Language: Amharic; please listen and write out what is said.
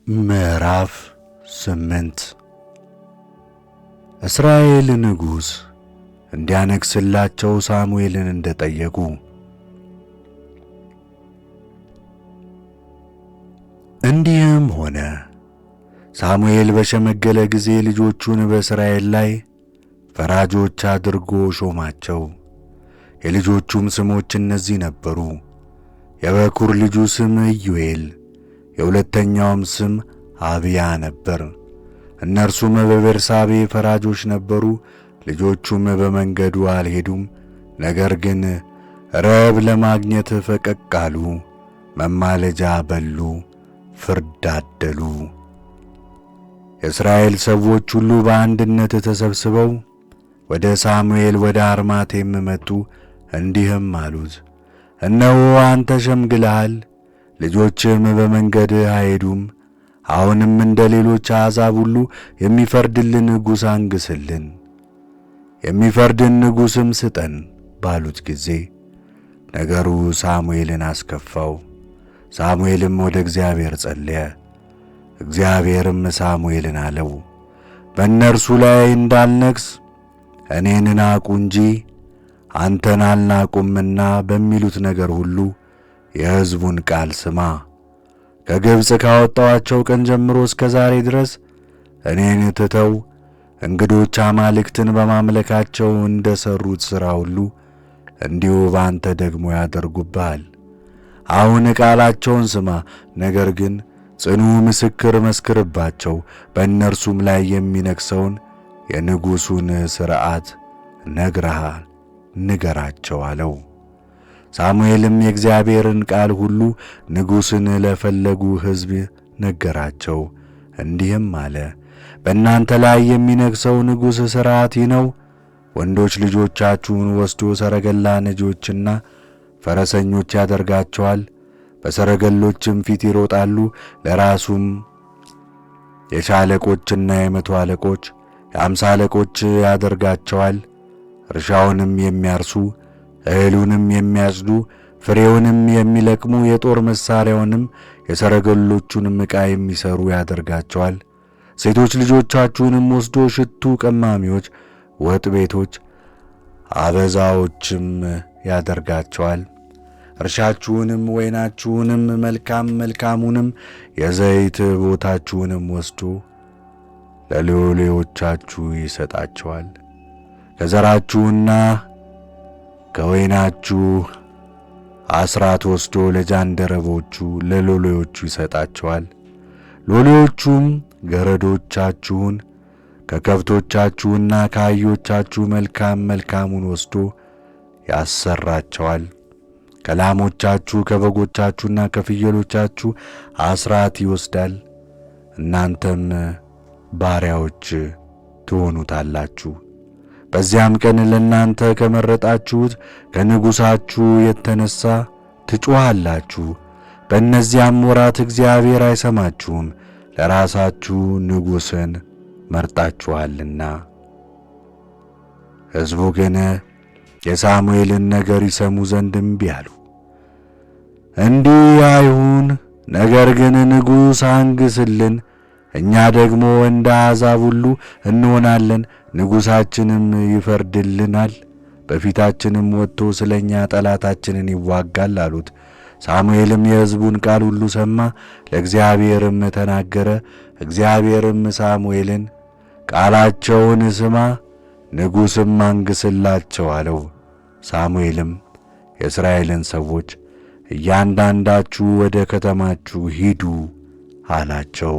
ምዕራፍ 8 እስራኤል ንጉሥ እንዲያነግሥላቸው ሳሙኤልን እንደጠየቁ። እንዲህም ሆነ፣ ሳሙኤል በሸመገለ ጊዜ ልጆቹን በእስራኤል ላይ ፈራጆች አድርጎ ሾማቸው። የልጆቹም ስሞች እነዚህ ነበሩ። የበኩር ልጁ ስም ኢዮኤል፣ የሁለተኛውም ስም አብያ ነበር። እነርሱም በቤርሳቤ ፈራጆች ነበሩ። ልጆቹም በመንገዱ አልሄዱም፣ ነገር ግን ረብ ለማግኘት ፈቀቅ አሉ፣ መማለጃ በሉ፣ ፍርድ አደሉ። የእስራኤል ሰዎች ሁሉ በአንድነት ተሰብስበው ወደ ሳሙኤል ወደ አርማቴም መጡ፣ እንዲህም አሉት፣ እነሆ አንተ ሸምግለሃል፣ ልጆችም በመንገድህ አይሄዱም። አሁንም እንደ ሌሎች አሕዛብ ሁሉ የሚፈርድልን ንጉሥ አንግሥልን፣ የሚፈርድን ንጉሥም ስጠን ባሉት ጊዜ ነገሩ ሳሙኤልን አስከፋው። ሳሙኤልም ወደ እግዚአብሔር ጸለየ። እግዚአብሔርም ሳሙኤልን አለው፣ በእነርሱ ላይ እንዳልነግሥ እኔን ናቁ እንጂ አንተን አልናቁምና በሚሉት ነገር ሁሉ የሕዝቡን ቃል ስማ። ከግብፅ ካወጣኋቸው ቀን ጀምሮ እስከ ዛሬ ድረስ እኔን ትተው እንግዶች አማልክትን በማምለካቸው እንደ ሠሩት ሥራ ሁሉ እንዲሁ በአንተ ደግሞ ያደርጉብሃል። አሁን ቃላቸውን ስማ፣ ነገር ግን ጽኑ ምስክር መስክርባቸው፣ በእነርሱም ላይ የሚነግሠውን የንጉሡን ሥርዓት ነግረሃል ንገራቸው አለው። ሳሙኤልም የእግዚአብሔርን ቃል ሁሉ ንጉሥን ለፈለጉ ሕዝብ ነገራቸው፣ እንዲህም አለ፣ በእናንተ ላይ የሚነግሠው ንጉሥ ሥርዓት ይህ ነው። ወንዶች ልጆቻችሁን ወስዶ ሰረገላ ነጂዎችና ፈረሰኞች ያደርጋቸዋል፣ በሰረገሎችም ፊት ይሮጣሉ። ለራሱም የሻለቆችና የመቶ አለቆች የአምሳ አለቆች ያደርጋቸዋል። እርሻውንም የሚያርሱ እህሉንም የሚያጭዱ ፍሬውንም የሚለቅሙ የጦር መሣሪያውንም የሰረገሎቹንም ዕቃ የሚሠሩ ያደርጋቸዋል። ሴቶች ልጆቻችሁንም ወስዶ ሽቱ ቀማሚዎች፣ ወጥ ቤቶች አበዛዎችም ያደርጋቸዋል። እርሻችሁንም ወይናችሁንም መልካም መልካሙንም የዘይት ቦታችሁንም ወስዶ ለሎሌዎቻችሁ ይሰጣቸዋል። ከዘራችሁና ከወይናችሁ አስራት ወስዶ ለጃንደረቦቹ ለሎሌዎቹ ይሰጣቸዋል። ሎሌዎቹም ገረዶቻችሁን ከከብቶቻችሁና ከአህዮቻችሁ መልካም መልካሙን ወስዶ ያሰራቸዋል። ከላሞቻችሁ ከበጎቻችሁና ከፍየሎቻችሁ አስራት ይወስዳል። እናንተም ባሪያዎች ትሆኑታላችሁ። በዚያም ቀን ለእናንተ ከመረጣችሁት ከንጉሣችሁ የተነሣ ትጮኻላችሁ። በእነዚያም ወራት እግዚአብሔር አይሰማችሁም፣ ለራሳችሁ ንጉሥን መርጣችኋልና። ሕዝቡ ግን የሳሙኤልን ነገር ይሰሙ ዘንድ እምቢ አሉ። እንዲህ አይሁን፣ ነገር ግን ንጉሥ አንግሥልን፣ እኛ ደግሞ እንደ አሕዛብ ሁሉ እንሆናለን፣ ንጉሣችንም ይፈርድልናል፣ በፊታችንም ወጥቶ ስለ እኛ ጠላታችንን ይዋጋል አሉት። ሳሙኤልም የሕዝቡን ቃል ሁሉ ሰማ፣ ለእግዚአብሔርም ተናገረ። እግዚአብሔርም ሳሙኤልን ቃላቸውን ስማ፣ ንጉሥም አንግሥላቸው አለው። ሳሙኤልም የእስራኤልን ሰዎች እያንዳንዳችሁ ወደ ከተማችሁ ሂዱ አላቸው።